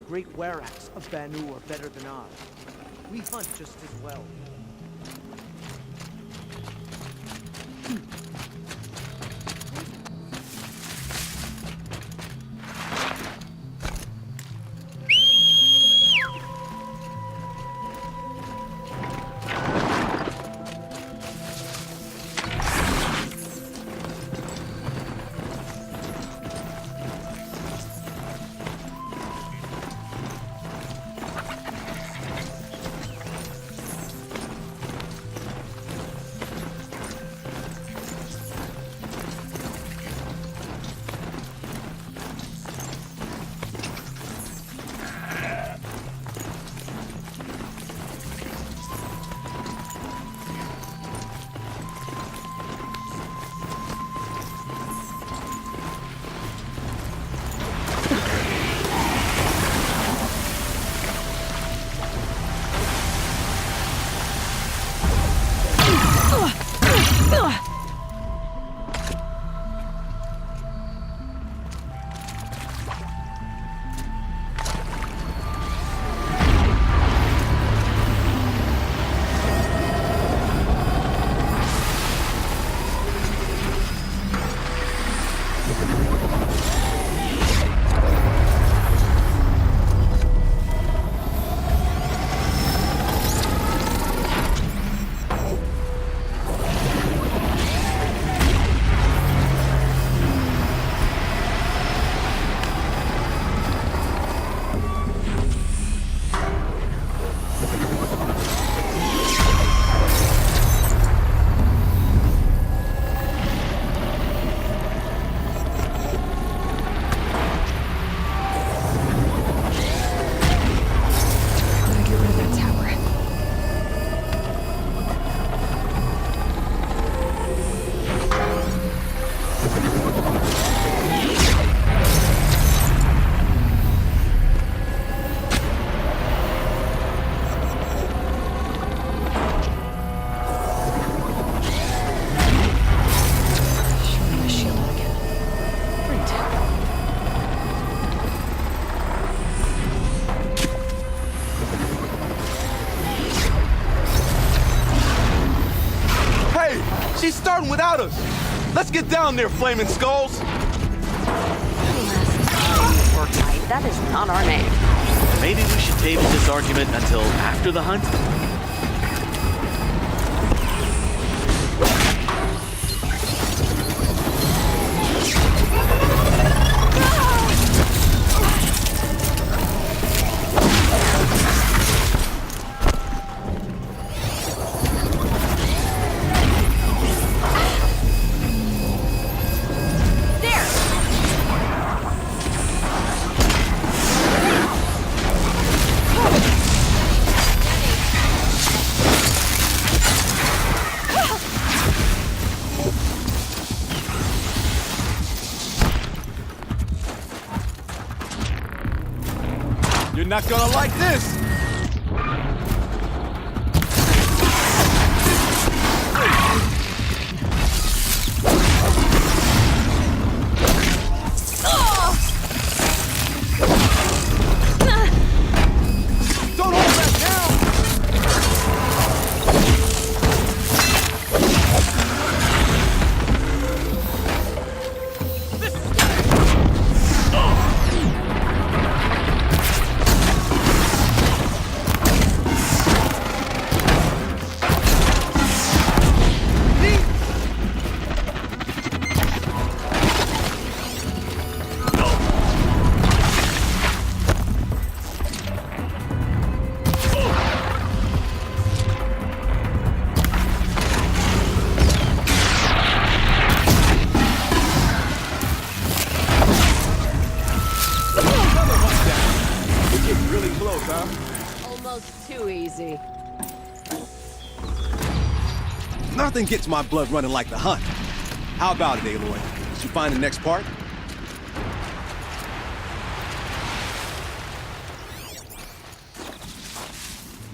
great were-aks of Banu are better than ours. We hunt just as well. She's starting without us. Let's get down there, flaming skulls. Fortnite, that is not our name. Maybe we should table this argument until after the hunt? You're not gonna like this! Don't hold that down! Really close, huh? Almost too easy. Nothing gets my blood running like the hunt. How about it, Aloy? Did you find the next part?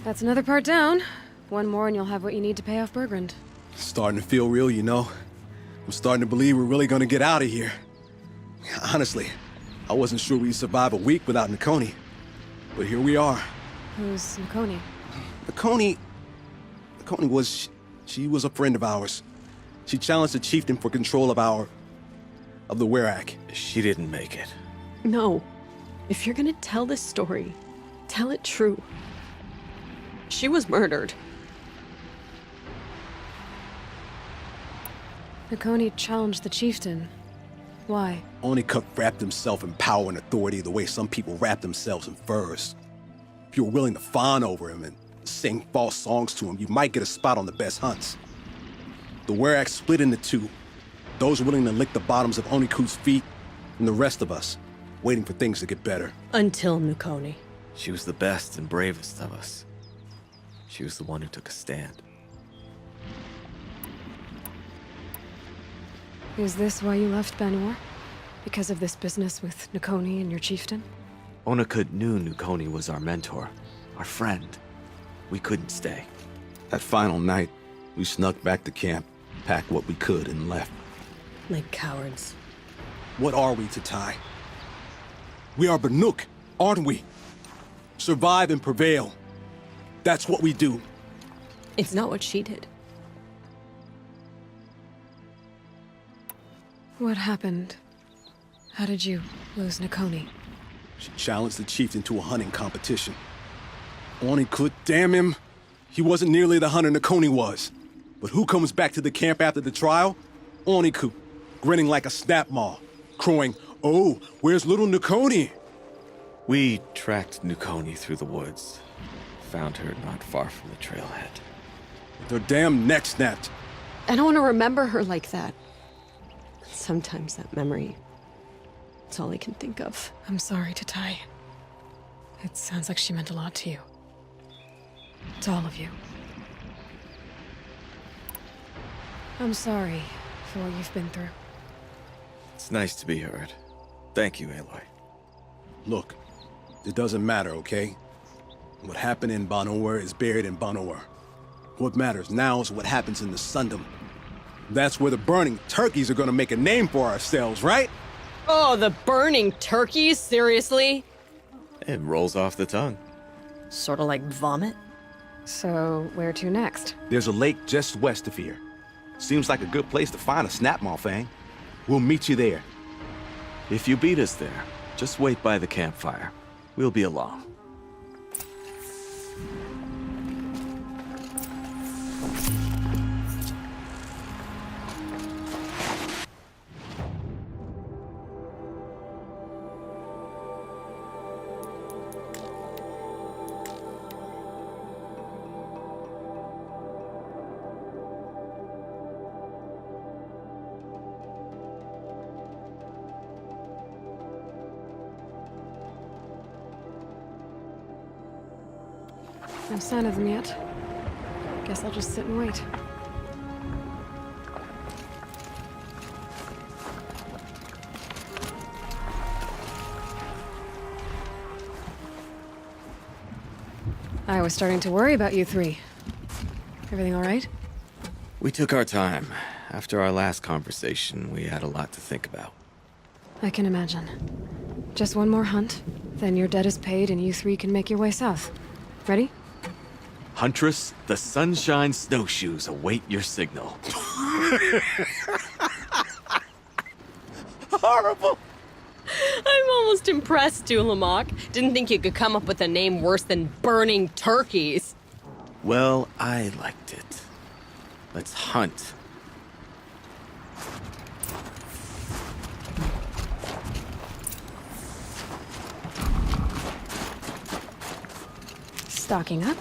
That's another part down. One more and you'll have what you need to pay off Bergrand. Starting to feel real, you know. I'm starting to believe we're really gonna get out of here. Honestly, I wasn't sure we'd survive a week without Nakoni. But here we are. Who's Nakoni? Nakoni was... She was a friend of ours. She challenged the chieftain for control of the Werak. She didn't make it. No. If you're gonna tell this story, tell it true. She was murdered. Nakoni challenged the chieftain. Why? Onikuk wrapped himself in power and authority the way some people wrap themselves in furs. If you were willing to fawn over him and sing false songs to him, you might get a spot on the best hunts. The Werak split into two. Those willing to lick the bottoms of Onikuk's feet, and the rest of us, waiting for things to get better. Until Nakoni. She was the best and bravest of us. She was the one who took a stand. Is this why you left Banor? Because of this business with Nakoni and your chieftain? Onakut knew Nakoni was our mentor, our friend. We couldn't stay. That final night, we snuck back to camp, packed what we could, and left. Like cowards. What are we, Tatai? We are Banuk, aren't we? Survive and prevail. That's what we do. It's not what she did. What happened? How did you lose Nakoni? She challenged the chieftain to a hunting competition. Onikut, damn him. He wasn't nearly the hunter Nakoni was. But who comes back to the camp after the trial? Onikut, grinning like a snap maw, crowing, "Oh, where's little Nakoni?" We tracked Nakoni through the woods. Found her not far from the trailhead. Their damn neck snapped. I don't want to remember her like that. Sometimes that memory, it's all I can think of. I'm sorry, Tatai. It sounds like she meant a lot to you. To all of you. I'm sorry for what you've been through. It's nice to be heard. Thank you, Aloy. Look, it doesn't matter, okay? What happened in Banor is buried in Banor. What matters now is what happens in the Sundom. That's where the burning turkeys are gonna make a name for ourselves, right? Oh, the burning turkeys? Seriously? It rolls off the tongue. Sort of like vomit? So, where to next? There's a lake just west of here. Seems like a good place to find a snapmaw fang. We'll meet you there. If you beat us there, just wait by the campfire. We'll be along. No sign of them yet. Guess I'll just sit and wait. I was starting to worry about you three. Everything all right? We took our time. After our last conversation, we had a lot to think about. I can imagine. Just one more hunt, then your debt is paid and you three can make your way south. Ready? Huntress, the Sunshine Snowshoes await your signal. Horrible! I'm almost impressed, Dulamok. Didn't think you could come up with a name worse than burning turkeys. Well, I liked it. Let's hunt. Stocking up.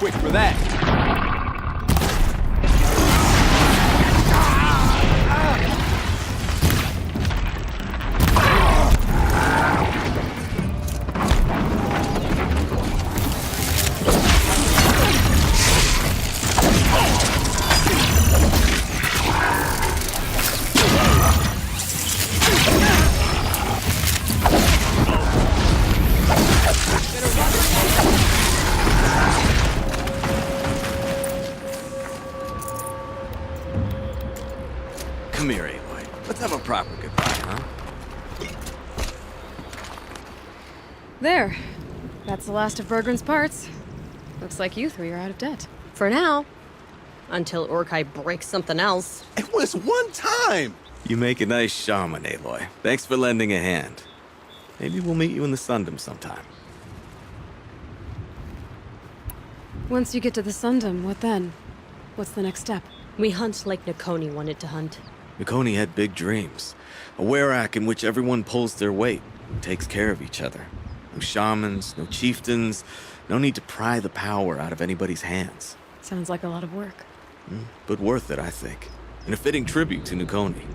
quick for that. Come here, Aloy. Let's have a proper goodbye, huh? There. That's the last of Bergren's parts. Looks like you three are out of debt. For now. Until Orkai breaks something else. It was one time. You make a nice shaman, Aloy. Thanks for lending a hand. Maybe we'll meet you in the Sundom sometime. Once you get to the Sundom, what then? What's the next step? We hunt like Nakoni wanted to hunt. Nakoni had big dreams. A werak in which everyone pulls their weight and takes care of each other. No shamans, no chieftains, no need to pry the power out of anybody's hands. Sounds like a lot of work. But worth it, I think. And a fitting tribute to Nakoni.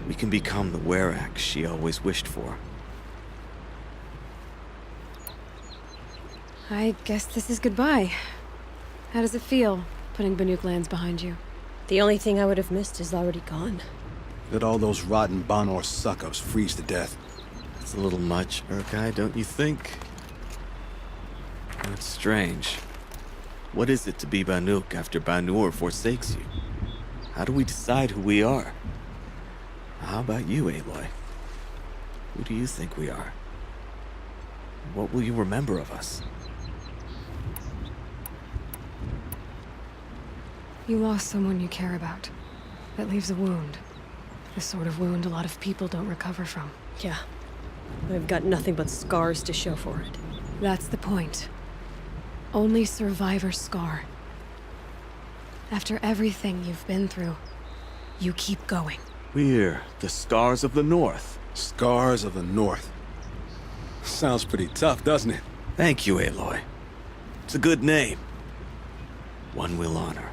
We can become the werak she always wished for. I guess this is goodbye. How does it feel, putting Banuk lands behind you? The only thing I would have missed is already gone. Let all those rotten Banor suck-ups freeze to death. It's a little much, Urkai, don't you think? That's strange. What is it to be Banuk after Banur forsakes you? How do we decide who we are? How about you, Aloy? Who do you think we are? What will you remember of us? You lost someone you care about. That leaves a wound. The sort of wound a lot of people don't recover from. Yeah. I've got nothing but scars to show for it. That's the point. Only survivor's scar. After everything you've been through, you keep going. We're the Scars of the North. Scars of the North. Sounds pretty tough, doesn't it? Thank you, Aloy. It's a good name. One we'll honor.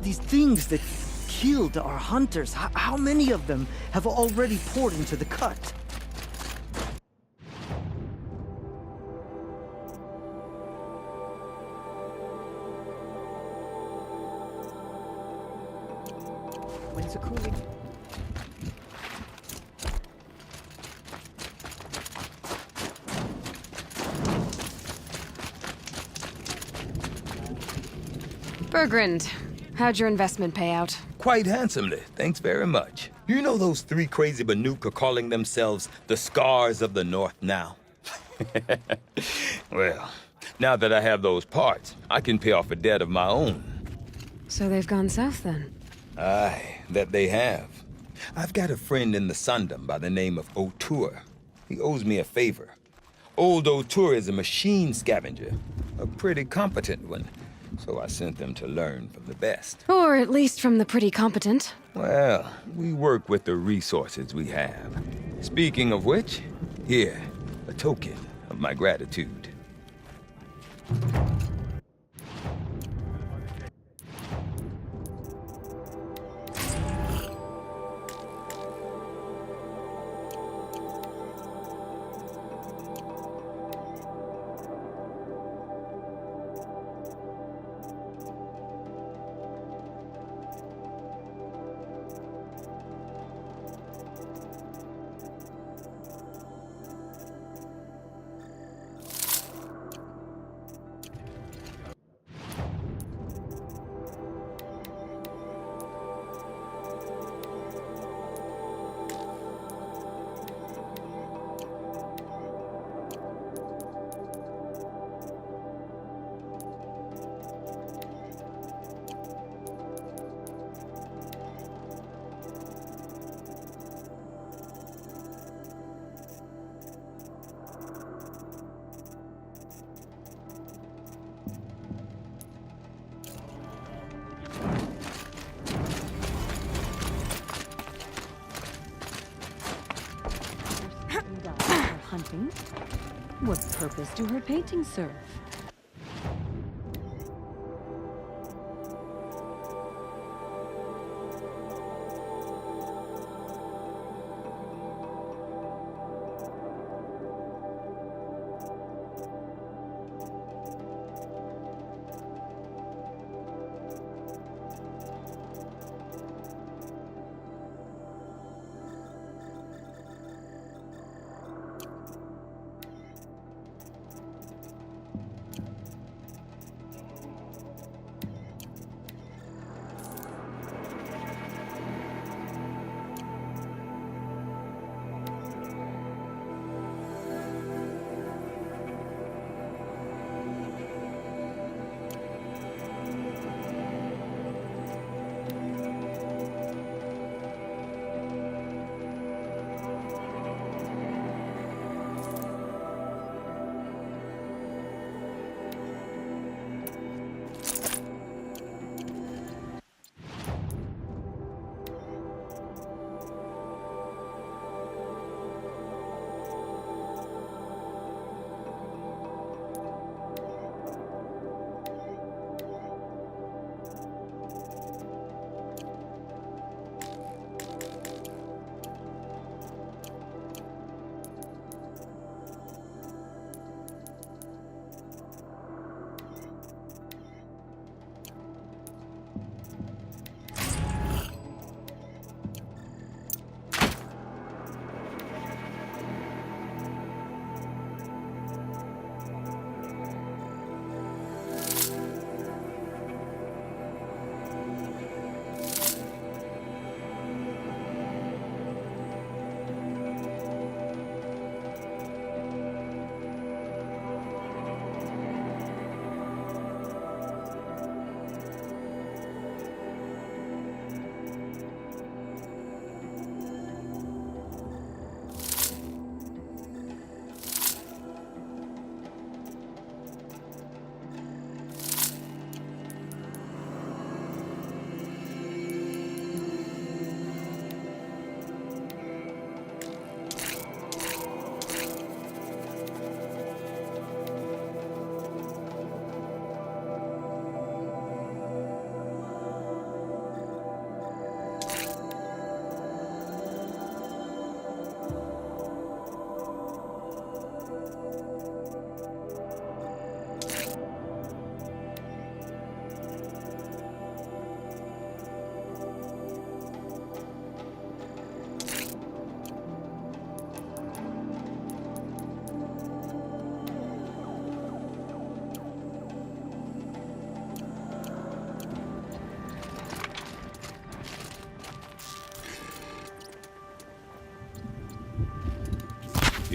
These things that killed our hunters, how many of them have already poured into the cut? Winds are cooling. Bergrand, how'd your investment pay out? Quite handsomely, thanks very much. You know those three crazy Banuk are calling themselves the Scars of the North now? Well, now that I have those parts, I can pay off a debt of my own. So they've gone south then? Aye, that they have. I've got a friend in the Sundom by the name of O'Toole. He owes me a favor. Old O'Toole is a machine scavenger, a pretty competent one. So I sent them to learn from the best. Or at least from the pretty competent. Well, we work with the resources we have. Speaking of which, here, a token of my gratitude. Hunting? What purpose do her paintings serve?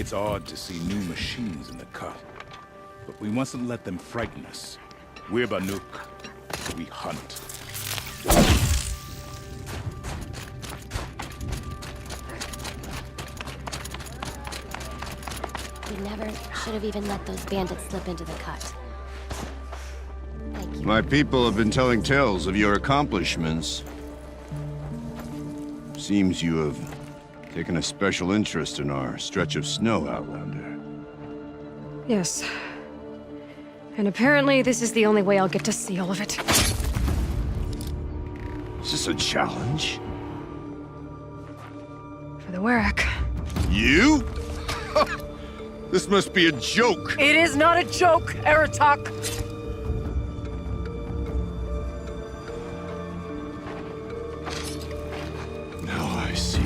It's odd to see new machines in the cut, but we mustn't let them frighten us. We're Banuk. We hunt. We never should have even let those bandits slip into the cut. Thank you. My people have been telling tales of your accomplishments. Seems you have taken a special interest in our stretch of snow, Outlander. Yes. And apparently this is the only way I'll get to see all of it. Is this a challenge? For the Warwick. You? This must be a joke. It is not a joke, Aratak. Now I see.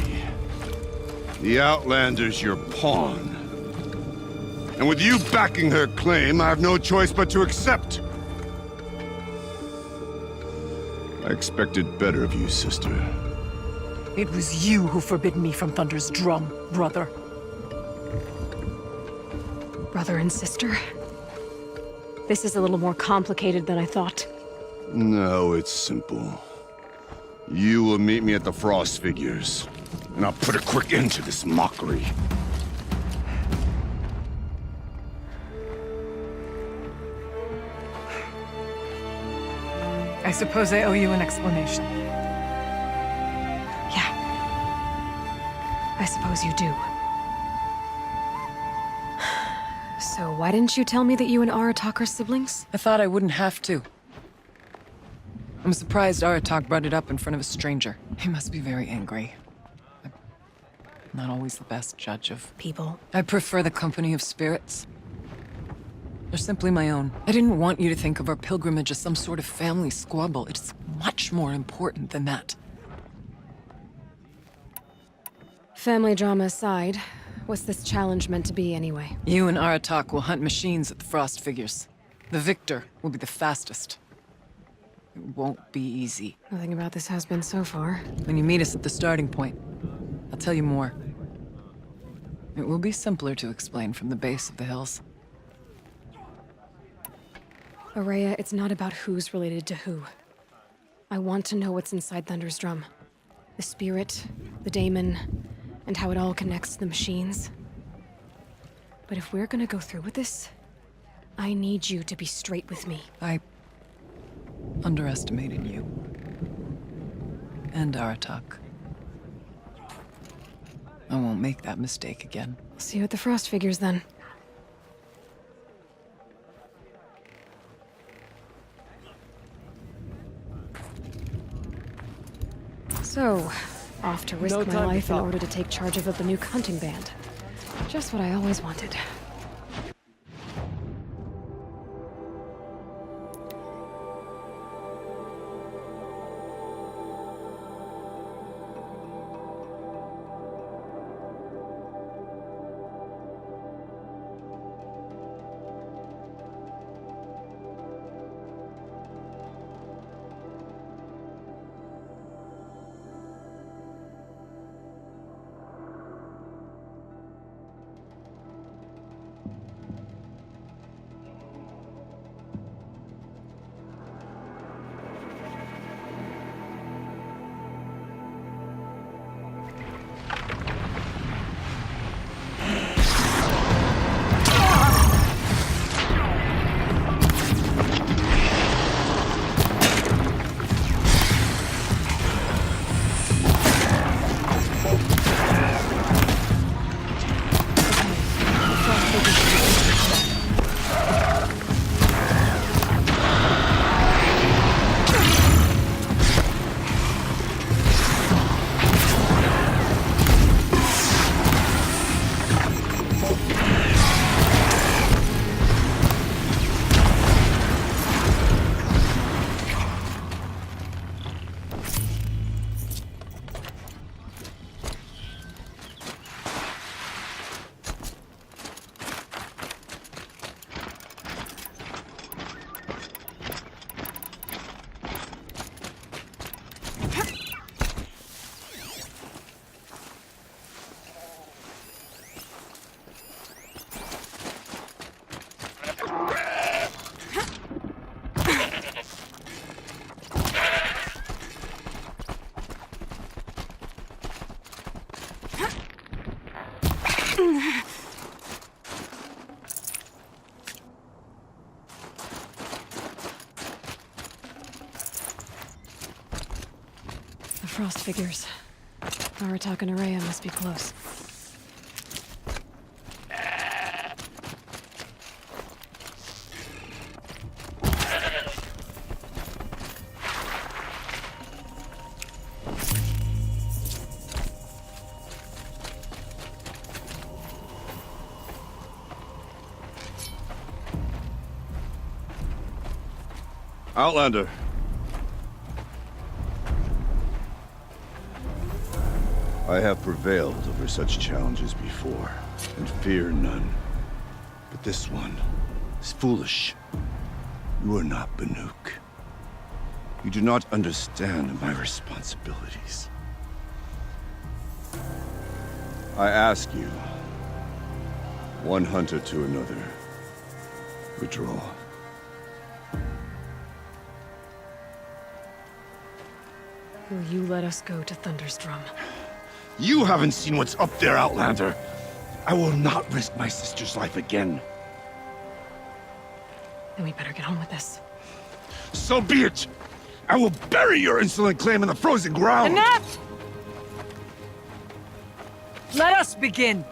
The Outlander's your pawn. And with you backing her claim, I have no choice but to accept. I expected better of you, sister. It was you who forbid me from Thunder's drum, brother. Brother and sister? This is a little more complicated than I thought. No, it's simple. You will meet me at the Frost Figures, and I'll put a quick end to this mockery. I suppose I owe you an explanation. Yeah. I suppose you do. So why didn't you tell me that you and Aratak are siblings? I thought I wouldn't have to. I'm surprised Aratak brought it up in front of a stranger. He must be very angry. I'm not always the best judge of people. I prefer the company of spirits. They're simply my own. I didn't want you to think of our pilgrimage as some sort of family squabble. It's much more important than that. Family drama aside, what's this challenge meant to be anyway? You and Aratak will hunt machines at the Frost Figures. The victor will be the fastest. It won't be easy. Nothing about this has been so far. When you meet us at the starting point, I'll tell you more. It will be simpler to explain from the base of the hills. Araya, it's not about who's related to who. I want to know what's inside Thunder's drum. The spirit, the daemon, and how it all connects to the machines. But if we're gonna go through with this, I need you to be straight with me. I underestimated you. And Aratak. I won't make that mistake again. See you at the Frost Figures then. So, off to risk my life in order to take charge of a Banuk hunting band. Just what I always wanted. frost figures. Aratak and Araya must be close. Outlander. I have prevailed over such challenges before, and fear none. But this one is foolish. You are not Banuk. You do not understand my responsibilities. I ask you, one hunter to another, withdraw. Will you let us go to Thunderstrom? You haven't seen what's up there, Outlander. I will not risk my sister's life again. Then we better get on with this. So be it! I will bury your insolent claim in the frozen ground! Enough! Let us begin.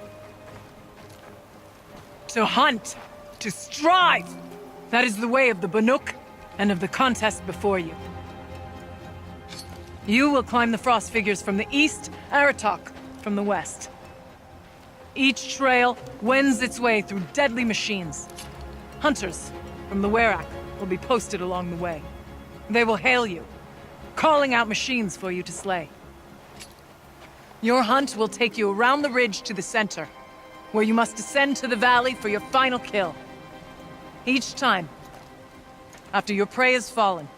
To hunt, to strive. That is the way of the Banuk and of the contest before you. You will climb the frost figures from the east, Aratak from the west. Each trail wends its way through deadly machines. Hunters from the Werak will be posted along the way. They will hail you, calling out machines for you to slay. Your hunt will take you around the ridge to the center, where you must descend to the valley for your final kill. Each time, after your prey has fallen,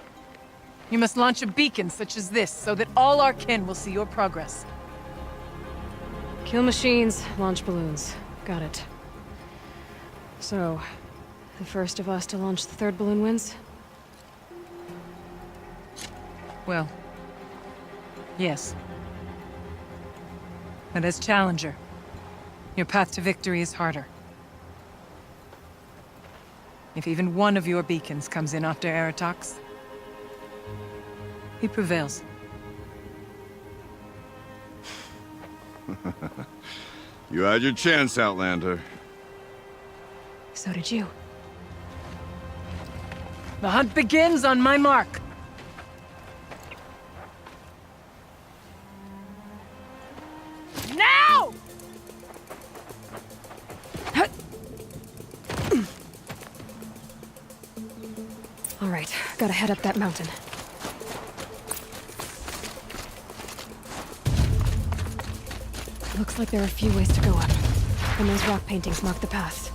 you must launch a beacon such as this, so that all our kin will see your progress. Kill machines, launch balloons. Got it. So, the first of us to launch the third balloon wins? Well, yes. But as Challenger, your path to victory is harder. If even one of your beacons comes in after Aratak's, he prevails. You had your chance, Outlander. So did you. The hunt begins on my mark. Now! All right, gotta head up that mountain. Looks like there are a few ways to go up, and those rock paintings mark the path.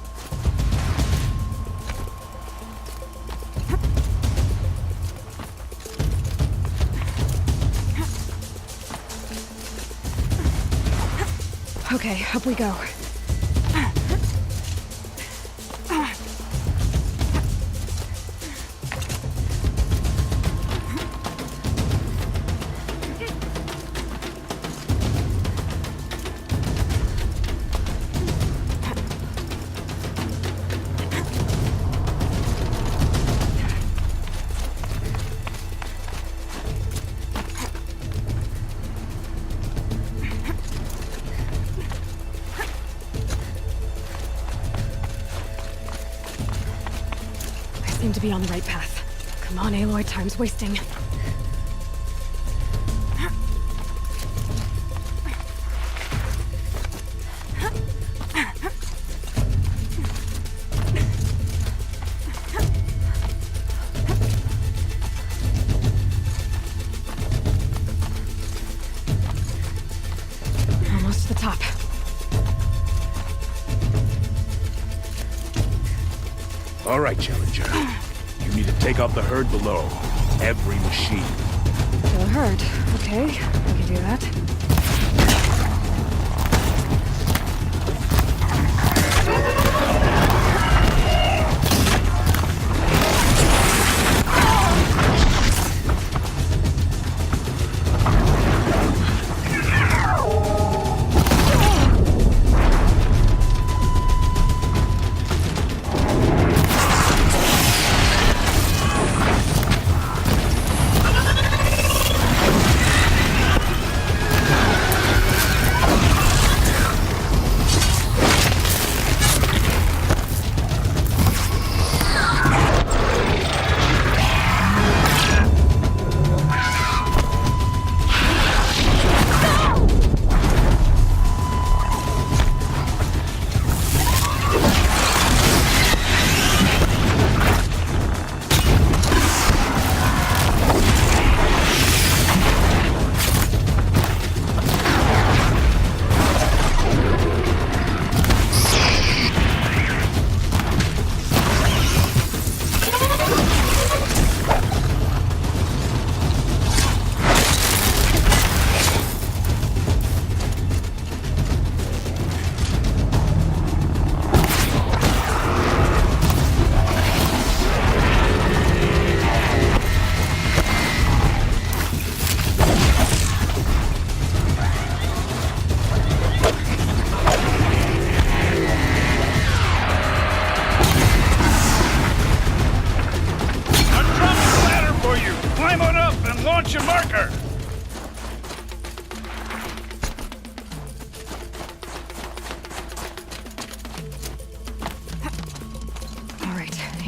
Okay, up we go. Seem to be on the right path. Come on, Aloy, time's wasting. Almost to the top. All right, Challenger. You need to take out the herd below. Every machine. Kill a herd. Okay, I can do that.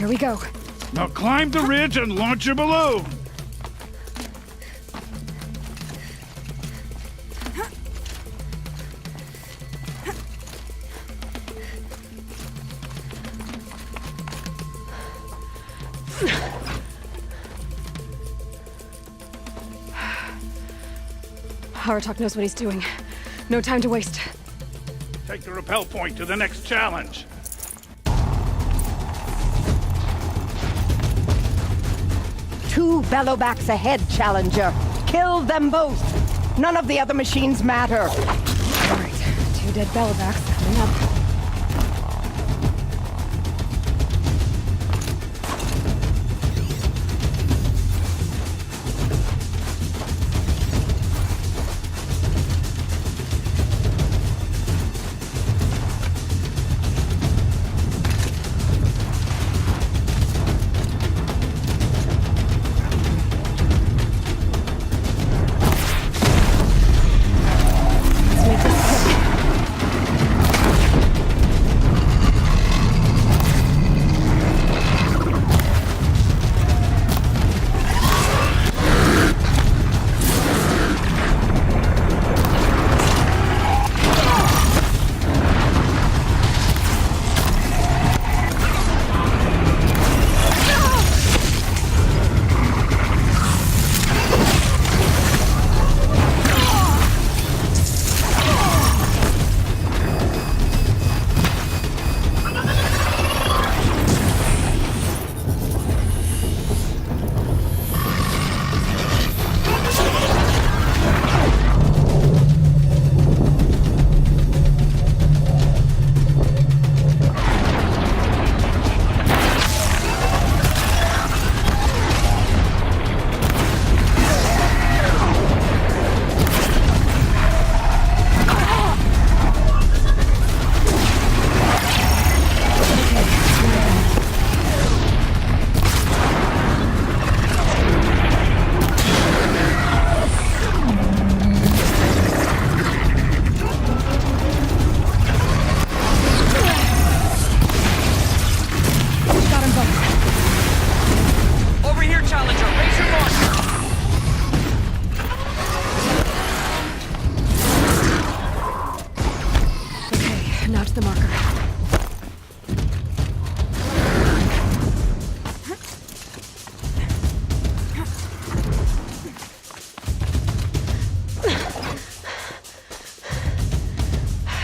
Here we go. Now climb the ridge and launch your balloon. Aratok knows what he's doing. No time to waste. Take the rappel point to the next challenge. Two bellowbacks ahead, Challenger. Kill them both. None of the other machines matter. All right, 2 dead bellowbacks coming up.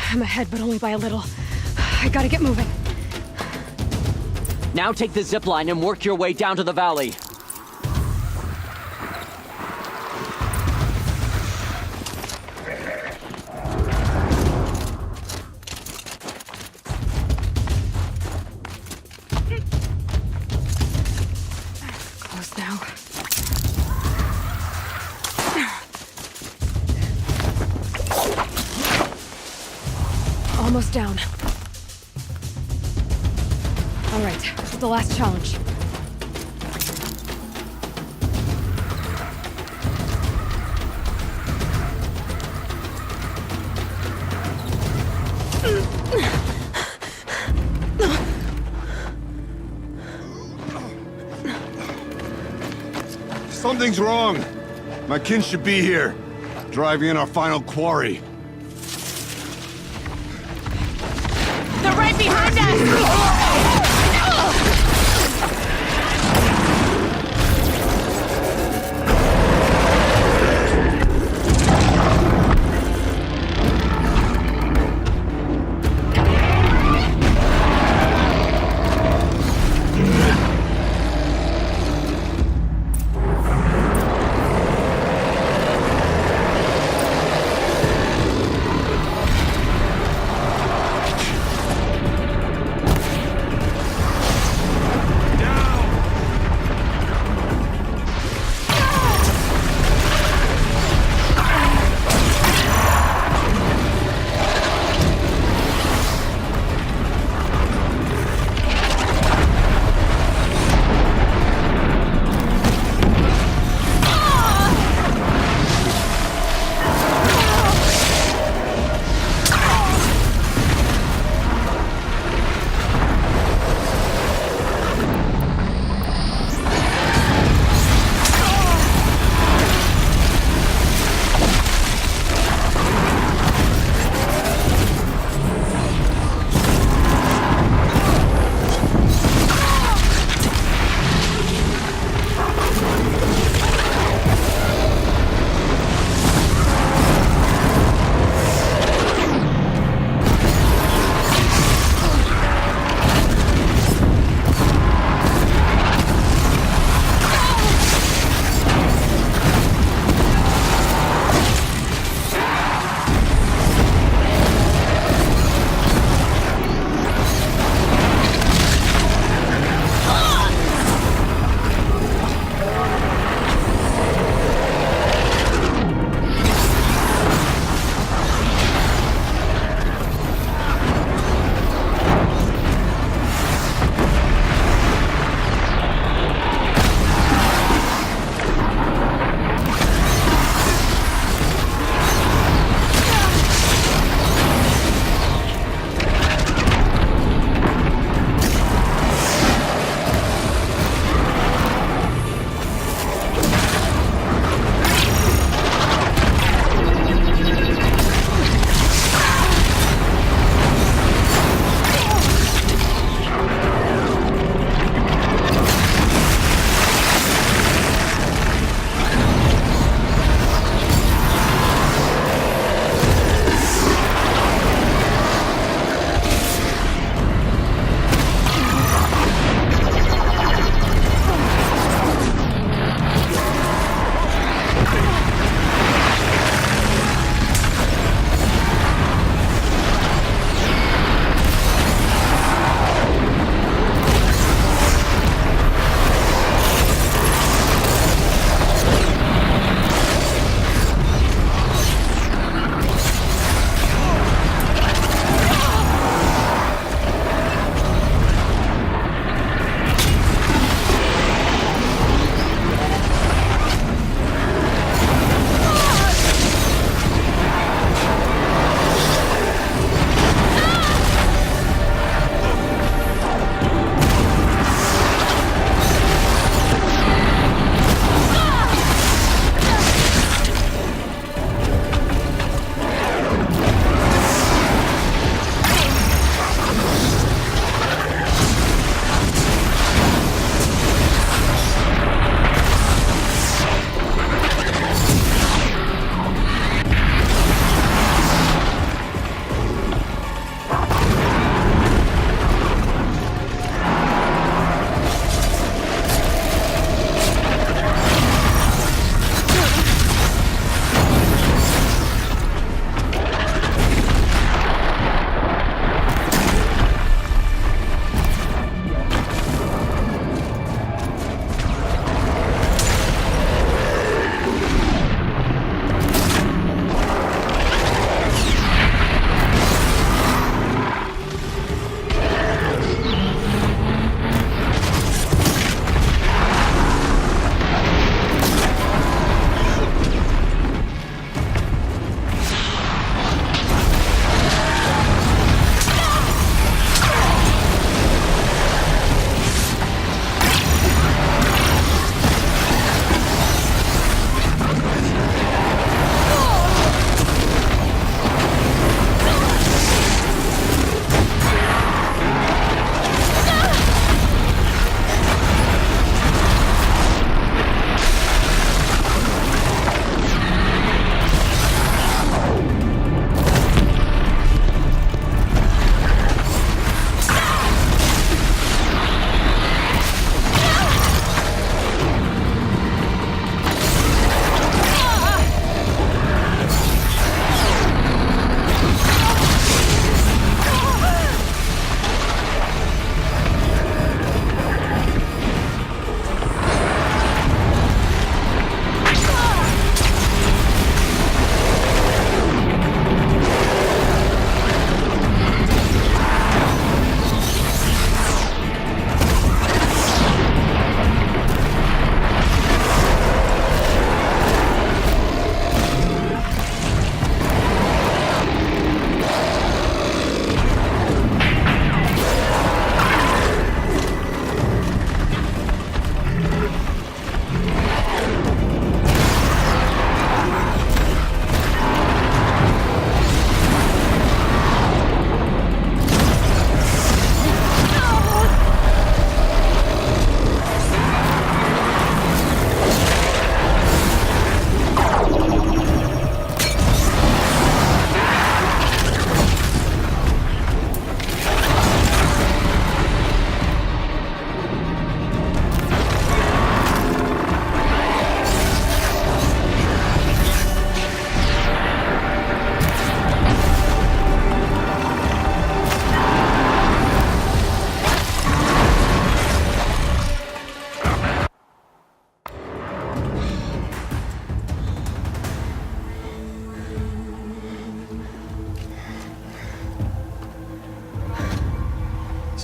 I'm ahead, but only by a little. I gotta get moving. Now take the zip line and work your way down to the valley. Close now. Almost down. All right, the last challenge. Something's wrong. My kin should be here, driving in our final quarry. They're right behind us!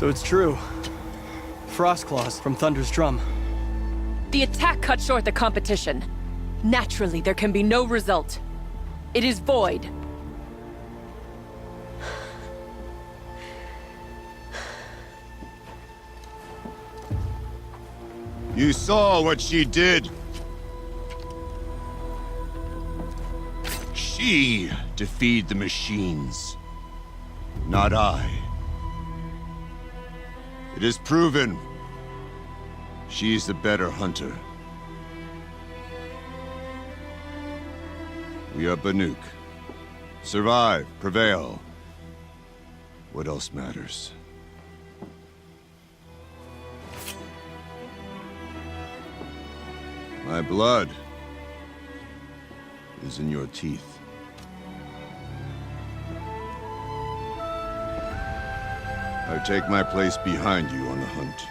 So it's true. Frost Claws from Thunder's Drum. The attack cut short the competition. Naturally, there can be no result. It is void. You saw what she did. She defeated the machines, not I. It is proven. She's the better hunter. We are Banuk. Survive, prevail. What else matters? My blood is in your teeth. I take my place behind you on the hunt.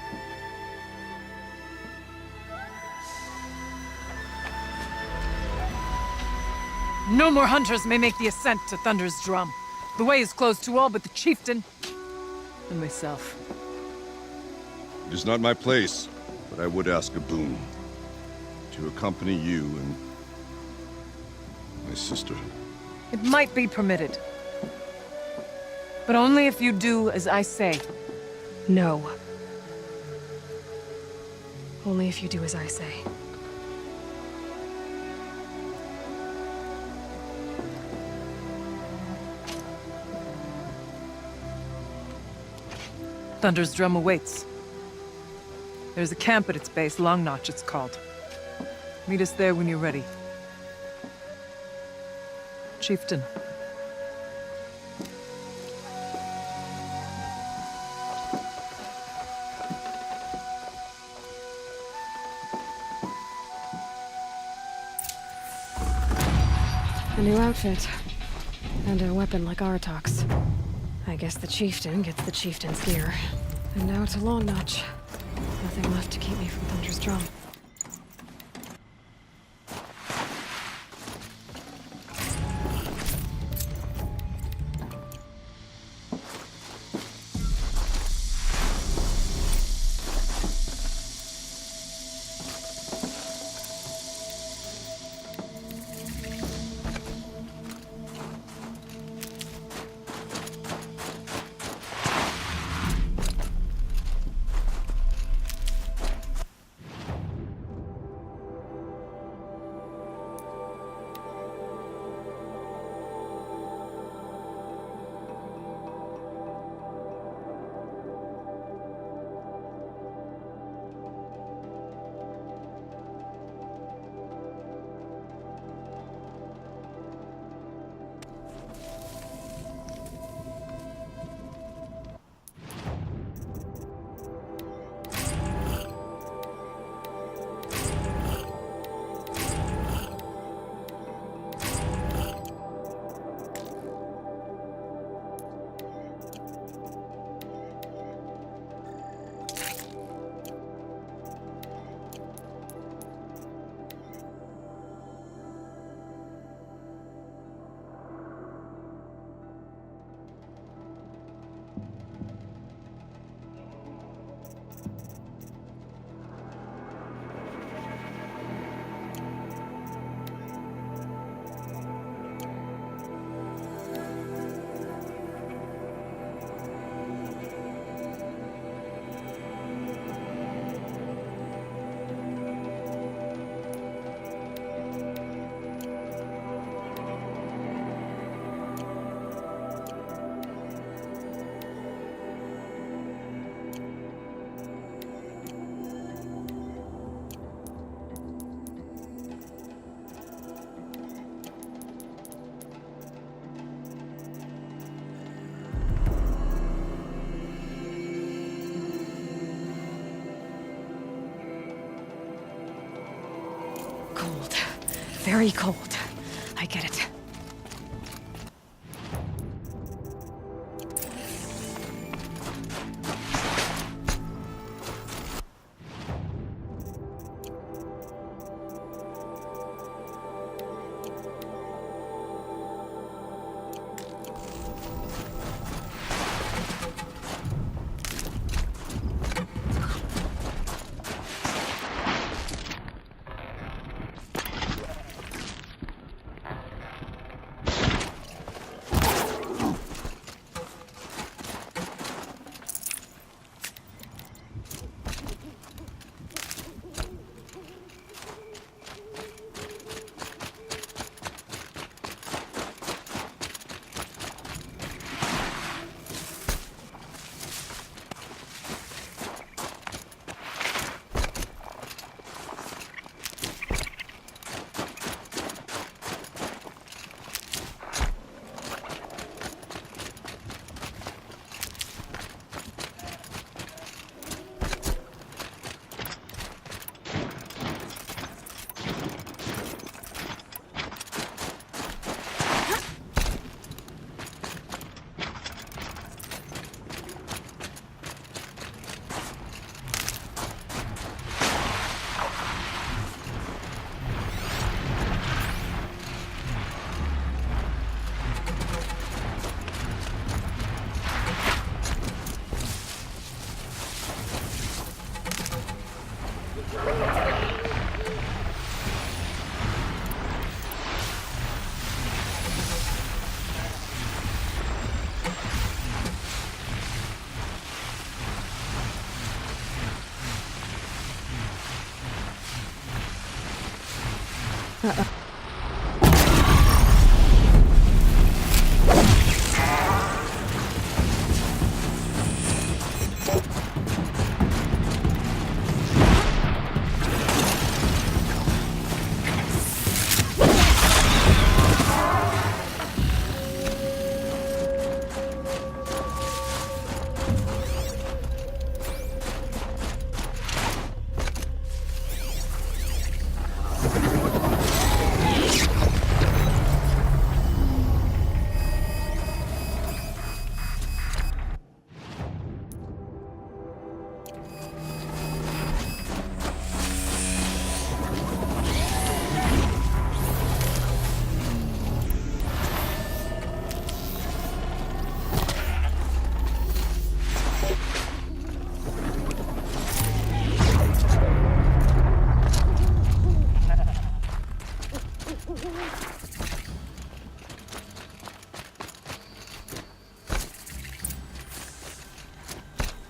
No more hunters may make the ascent to Thunder's Drum. The way is closed to all but the chieftain and myself. It is not my place, but I would ask a boon. To accompany you and my sister. It might be permitted. But only if you do as I say. No. Only if you do as I say. Thunder's Drum awaits. There's a camp at its base, Long Notch it's called. Meet us there when you're ready. Chieftain. A new outfit. And a weapon like Artok's. I guess the chieftain gets the chieftain's gear. And now to Long Notch. Nothing left to keep me from Thunder's Drum. Cold. Very cold. I get it.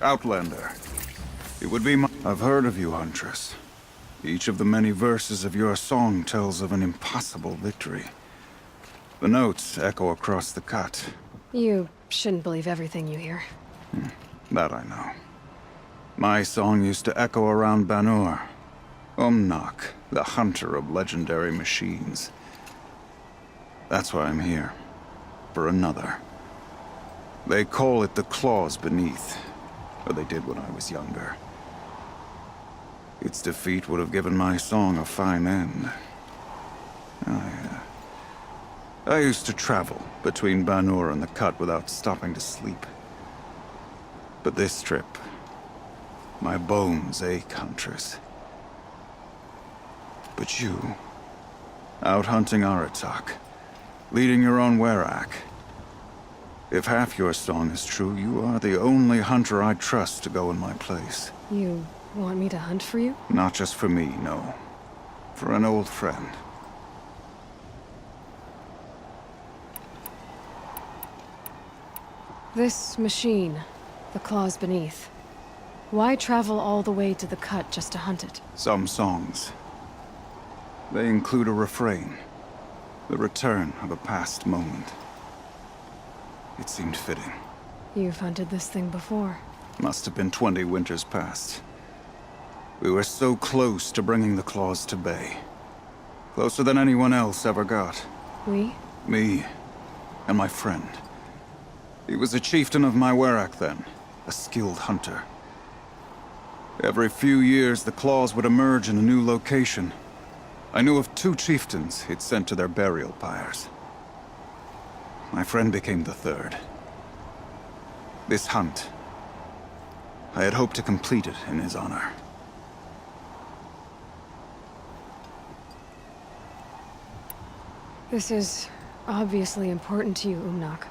Outlander. It would be my... I've heard of you, Huntress. Each of the many verses of your song tells of an impossible victory. The notes echo across the cut. You shouldn't believe everything you hear. That I know. My song used to echo around Banur. Umnak, the hunter of legendary machines. That's why I'm here. For another. They call it the claws beneath. Or they did when I was younger. Its defeat would have given my song a fine end. I used to travel between Banur and the Cut without stopping to sleep. But this trip, my bones ache, Huntress. But you, out hunting Aratak, leading your own Werak. If half your song is true, you are the only hunter I trust to go in my place. You want me to hunt for you? Not just for me, no. For an old friend. This machine, the claws beneath. Why travel all the way to the Cut just to hunt it? Some songs. They include a refrain. The return of a past moment. It seemed fitting. You've hunted this thing before. Must have been 20 winters past. We were so close to bringing the claws to bay. Closer than anyone else ever got. We? Me. And my friend. He was a chieftain of my Werak then. A skilled hunter. Every few years, the claws would emerge in a new location. I knew of 2 chieftains he'd sent to their burial pyres. My friend became the 3rd. This hunt, I had hoped to complete it in his honor. This is obviously important to you, Umnak.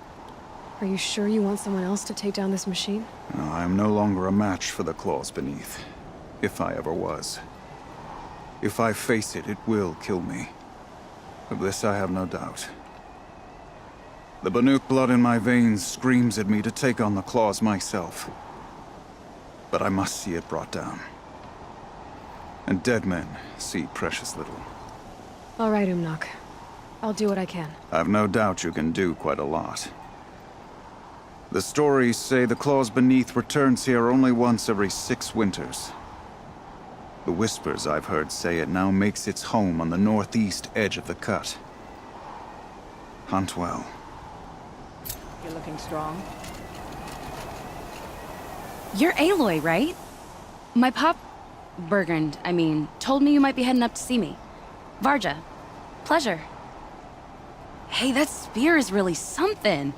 Are you sure you want someone else to take down this machine? No, I am no longer a match for the claws beneath. If I ever was. If I face it, it will kill me. Of this I have no doubt. The Banuk blood in my veins screams at me to take on the claws myself. But I must see it brought down. And dead men see precious little. All right, Umnak. I'll do what I can. I've no doubt you can do quite a lot. The stories say the claws beneath returns here only once every 6 winters. The whispers I've heard say it now makes its home on the northeast edge of the Cut. Hunt well. You're looking strong. You're Aloy, right? My pop... Bergrand, I mean, told me you might be heading up to see me. Varja. Pleasure. Hey, that spear is really something.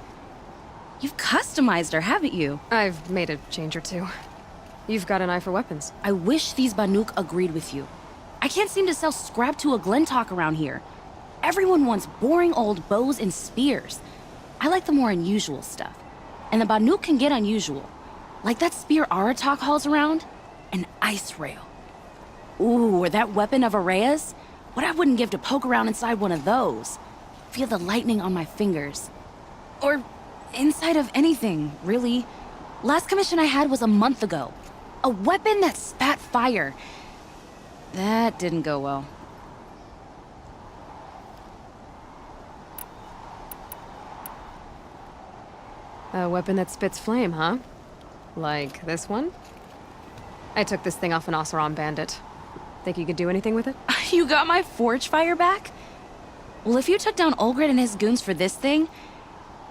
You've customized her, haven't you? I've made a change or 2. You've got an eye for weapons. I wish these Banuk agreed with you. I can't seem to sell scrap to a Glentalk around here. Everyone wants boring old bows and spears. I like the more unusual stuff. And the Banuk can get unusual. Like that spear Aratak hauls around. An ice rail. Ooh, or that weapon of Araya's. What I wouldn't give to poke around inside one of those. Feel the lightning on my fingers. Or inside of anything, really. Last commission I had was a month ago. A weapon that spat fire. That didn't go well. A weapon that spits flame, huh? Like this one? I took this thing off an Oseram bandit. Think you could do anything with it? You got my forge fire back? Well, if you took down Olgrid and his goons for this thing,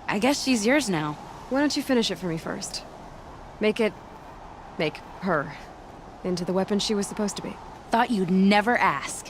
I guess she's yours now. Why don't you finish it for me first? Make her into the weapon she was supposed to be. Thought you'd never ask.